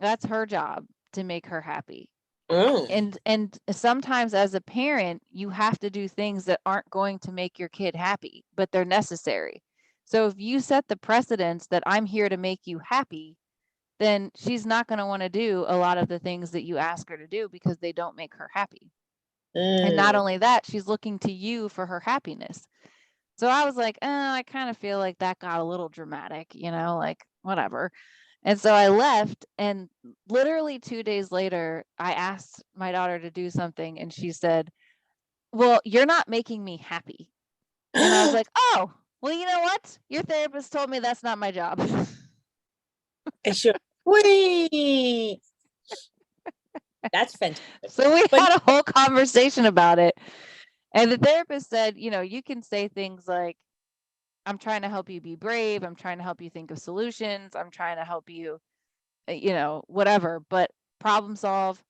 That's her job to make her happy. And sometimes as a parent, you have to do things that aren't going to make your kid happy, but they're necessary. So if you set the precedence that I'm here to make you happy, then she's not going to want to do a lot of the things that you ask her to do because they don't make her happy. And not only that, she's looking to you for her happiness. So I was like, I kind of feel like that got a little dramatic, like whatever. And so I left, and literally 2 days later, I asked my daughter to do something and she said, well, you're not making me happy. And I was like, oh, well, you know what? Your therapist told me that's not my job. Sure. Wait. That's fantastic. So we had a whole conversation about it. And the therapist said, you can say things like, I'm trying to help you be brave. I'm trying to help you think of solutions. I'm trying to help you, whatever, but problem solve.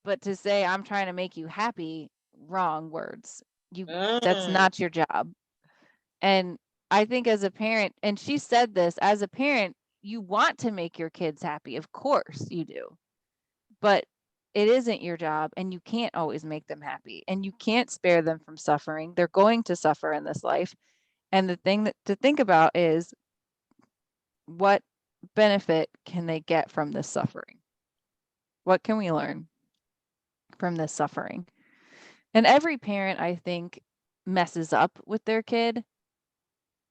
But to say, I'm trying to make you happy, wrong words. That's not your job. And I think as a parent, and she said this, as a parent, you want to make your kids happy. Of course you do. But it isn't your job and you can't always make them happy and you can't spare them from suffering. They're going to suffer in this life. And the thing to think about is what benefit can they get from this suffering? What can we learn from this suffering? And every parent, I think, messes up with their kid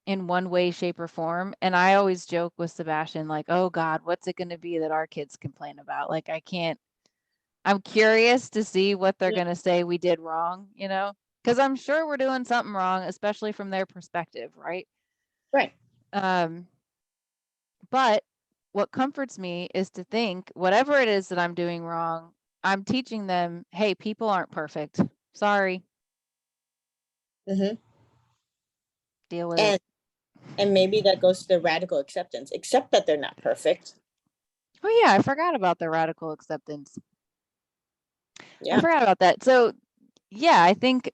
in one way, shape, or form. And I always joke with Sebastian, like, oh God, what's it going to be that our kids complain about? Like, I'm curious to see what they're Yeah. going to say we did wrong, because I'm sure we're doing something wrong, especially from their perspective, right? Right. But what comforts me is to think whatever it is that I'm doing wrong, I'm teaching them, hey, people aren't perfect. Sorry, Mm-hmm. deal with it. And maybe that goes to the radical acceptance. Accept that they're not perfect. Oh yeah, I forgot about the radical acceptance. I Yeah. forgot about that. So yeah, I think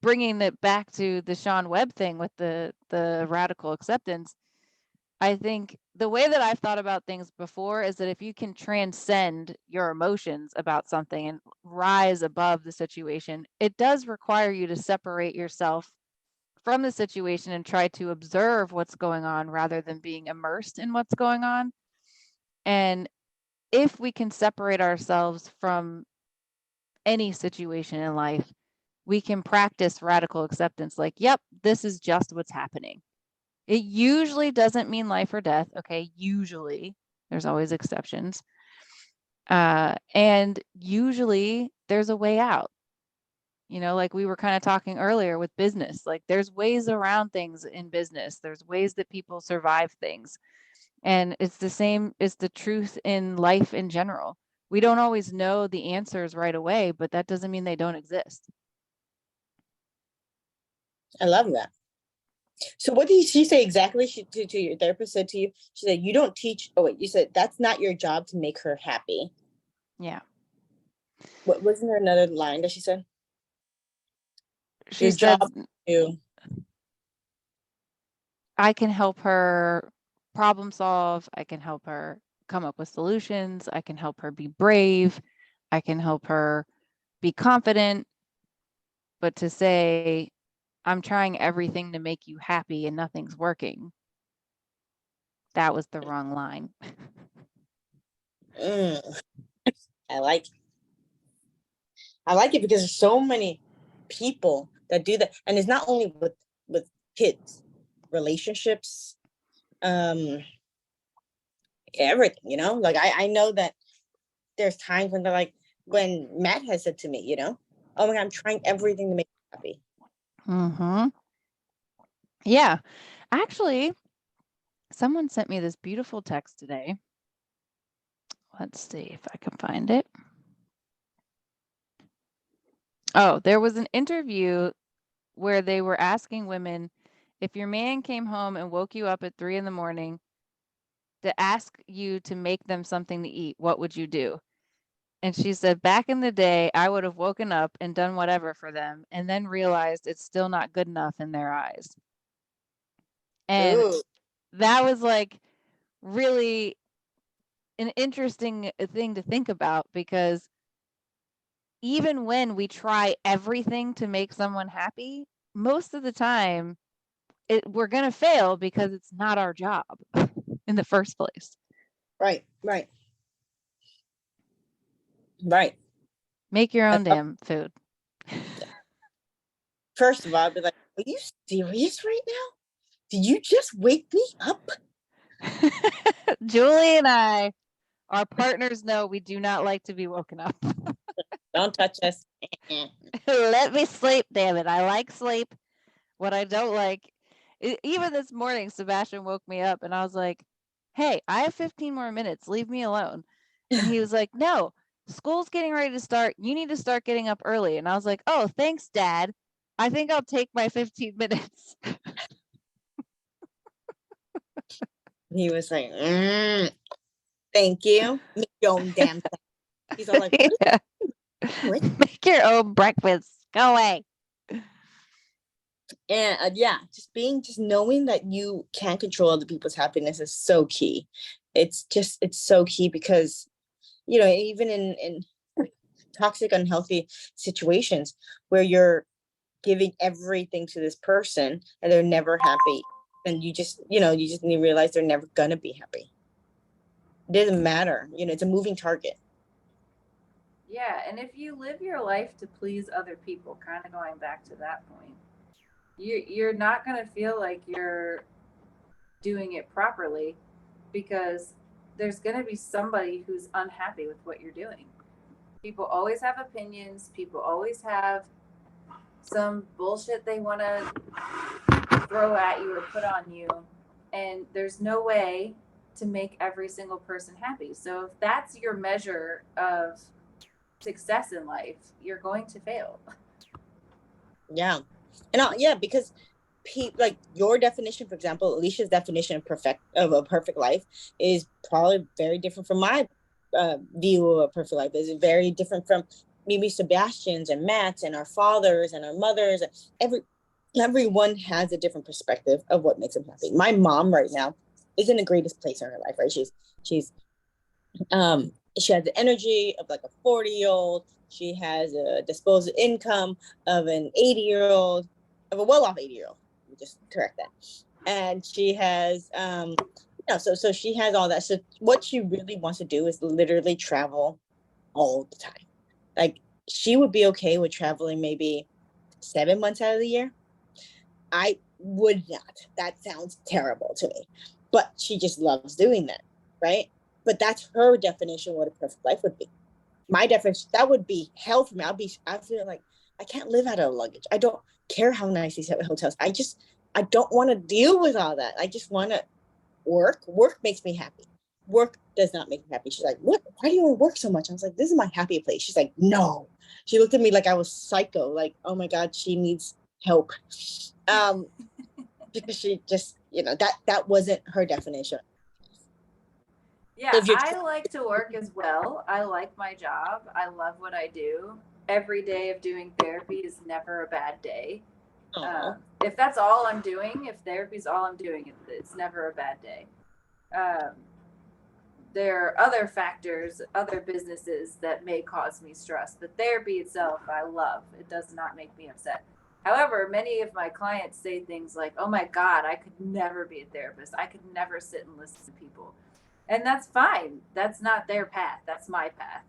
bringing it back to the Sean Webb thing with the radical acceptance, I think the way that I've thought about things before is that if you can transcend your emotions about something and rise above the situation, it does require you to separate yourself from the situation and try to observe what's going on rather than being immersed in what's going on. And if we can separate ourselves from any situation in life, we can practice radical acceptance. Like, yep, this is just what's happening. It usually doesn't mean life or death. Okay. Usually, there's always exceptions. And usually there's a way out. Like we were kind of talking earlier with business, like there's ways around things in business. There's ways that people survive things. And it's the same, it's the truth in life in general. We don't always know the answers right away, but that doesn't mean they don't exist. I love that. So what did she say exactly? To your therapist said to you, she said, you don't teach. Oh wait, you said that's not your job to make her happy. Yeah. What wasn't there another line that she said? She Your said, job to I can help her problem solve. I can help her come up with solutions. I can help her be brave. I can help her be confident. But to say, I'm trying everything to make you happy and nothing's working, that was the wrong line. I like it. I like it because there's so many people that do that. And it's not only with kids, relationships, everything, like I know that there's times when they're like, when Matt has said to me, oh my God, I'm trying everything to make you happy. Mm-hmm. Yeah. Actually, someone sent me this beautiful text today. Let's see if I can find it. Oh, there was an interview where they were asking women, if your man came home and woke you up at 3 a.m. to ask you to make them something to eat, what would you do? And she said, back in the day, I would have woken up and done whatever for them and then realized it's still not good enough in their eyes. And Ooh. that was like really an interesting thing to think about, because even when we try everything to make someone happy, most of the time we're going to fail because it's not our job in the first place. Right. Make your own damn food. First of all, I'd be like, are you serious right now? Did you just wake me up? Julie and I, our partners, know we do not like to be woken up. Don't touch us. Let me sleep, damn it. I like sleep. What I don't like, even this morning, Sebastian woke me up and I was like, hey, I have 15 more minutes. Leave me alone. And he was like, no, school's getting ready to start. You need to start getting up early. And I was like, oh, thanks, Dad. I think I'll take my 15 minutes. He was like, thank you. Make your own damn thing. He's all like, Yeah. Make your own breakfast. Go away. And just knowing that you can control other people's happiness is so key. It's so key because, even in toxic, unhealthy situations where you're giving everything to this person and they're never happy, And you just need to realize they're never gonna be happy. It doesn't matter. It's a moving target. Yeah, and if you live your life to please other people, kind of going back to that point, you're not going to feel like you're doing it properly, because there's going to be somebody who's unhappy with what you're doing. People always have opinions, people always have some bullshit they want to throw at you or put on you, and there's no way to make every single person happy. So if that's your measure of success in life, you're going to fail. Yeah. And because like your definition, for example, Alicia's definition of a perfect life is probably very different from my view of a perfect life. Is very different from maybe Sebastian's and Matt's and our fathers and our mothers. Everyone has a different perspective of what makes them happy. My mom right now is in the greatest place in her life, right? She's she has the energy of like a 40-year-old. She has a disposable income of an 80-year-old, of a well-off 80-year-old. Let me just correct that. And she has, so she has all that. So what she really wants to do is literally travel all the time. Like, she would be okay with traveling maybe 7 months out of the year. I would not. That sounds terrible to me. But she just loves doing that, right? But that's her definition of what a perfect life would be. My definition, that would be hell for me. I feel like I can't live out of luggage. I don't care how nice these hotels. I don't want to deal with all that. I just want to work. Work makes me happy. Work does not make me happy. She's like, what? Why do you want to work so much? I was like, this is my happy place. She's like, no. She looked at me like I was psycho. Like, oh my God, she needs help. Because she just, that wasn't her definition. Yeah, I like to work as well. I like my job. I love what I do. Every day of doing therapy is never a bad day. If that's all I'm doing, if therapy is all I'm doing, it's never a bad day. There are other factors, other businesses that may cause me stress, but therapy itself, I love. It does not make me upset. However, many of my clients say things like, oh my God, I could never be a therapist. I could never sit and listen to people. And that's fine. That's not their path. That's my path.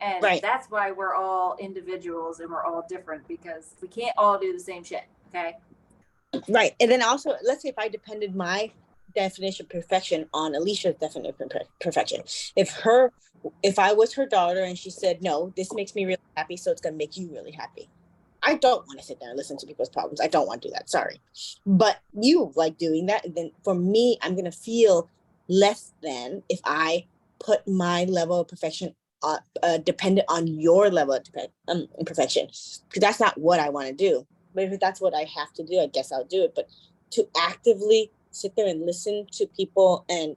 And right. That's why we're all individuals and we're all different, because we can't all do the same shit. Okay. Right. And then also, let's say if I depended my definition of perfection on Alicia's definition of perfection. If I was her daughter and she said, no, this makes me really happy, so it's going to make you really happy. I don't want to sit there and listen to people's problems. I don't want to do that. Sorry. But you like doing that. And then for me, I'm going to feel less than if I put my level of perfection dependent on your level of perfection. Because that's not what I want to do. But if that's what I have to do, I guess I'll do it. But to actively sit there and listen to people and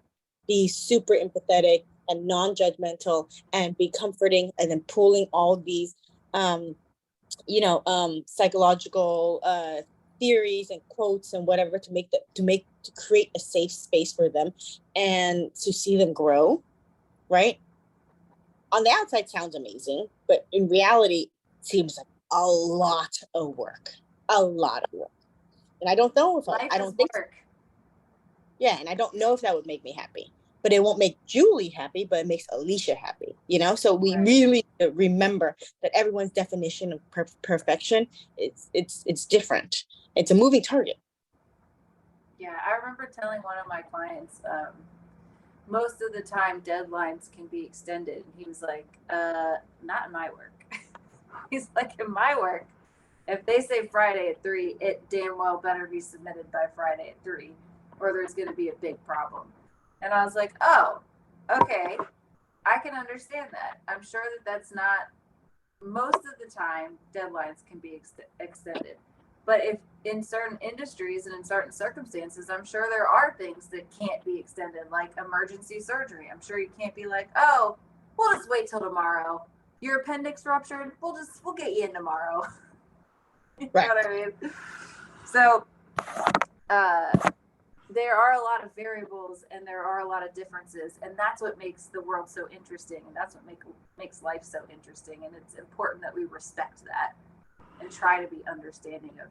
be super empathetic and non-judgmental and be comforting, and then pulling all these psychological theories and quotes and whatever to create a safe space for them and to see them grow, right? On the outside sounds amazing, but in reality it seems like a lot of work. And I don't know if I don't think work. Yeah, and I don't know if that would make me happy. But it won't make Julie happy, but it makes Alicia happy, So we really remember that everyone's definition of perfection, it's different. It's a moving target. Yeah, I remember telling one of my clients, most of the time deadlines can be extended. He was like, not in my work. He's like, in my work, if they say Friday at 3, it damn well better be submitted by Friday at 3, or there's going to be a big problem. And I was like, oh, okay, I can understand that. I'm sure that's not, most of the time, deadlines can be extended. But if in certain industries and in certain circumstances, I'm sure there are things that can't be extended, like emergency surgery. I'm sure you can't be like, oh, we'll just wait till tomorrow. Your appendix ruptured, we'll get you in tomorrow. You know what I mean? So, there are a lot of variables and there are a lot of differences, and that's what makes the world so interesting, and that's what makes life so interesting. And it's important that we respect that and try to be understanding of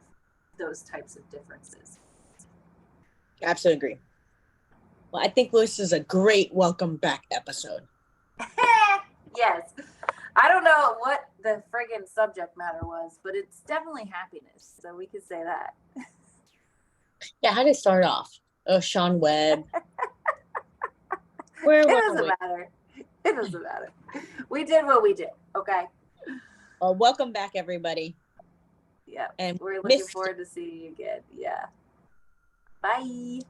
those types of differences. Absolutely agree. Well, I think this is a great welcome back episode. Yes. I don't know what the friggin' subject matter was, but it's definitely happiness. So we could say that. Yeah, how did it start off? Oh, Sean Webb. Where It were doesn't we? matter. It doesn't matter. We did what we did. Okay. Well, welcome back, everybody. Yeah. And We're looking missed forward to seeing you again. Yeah. Bye.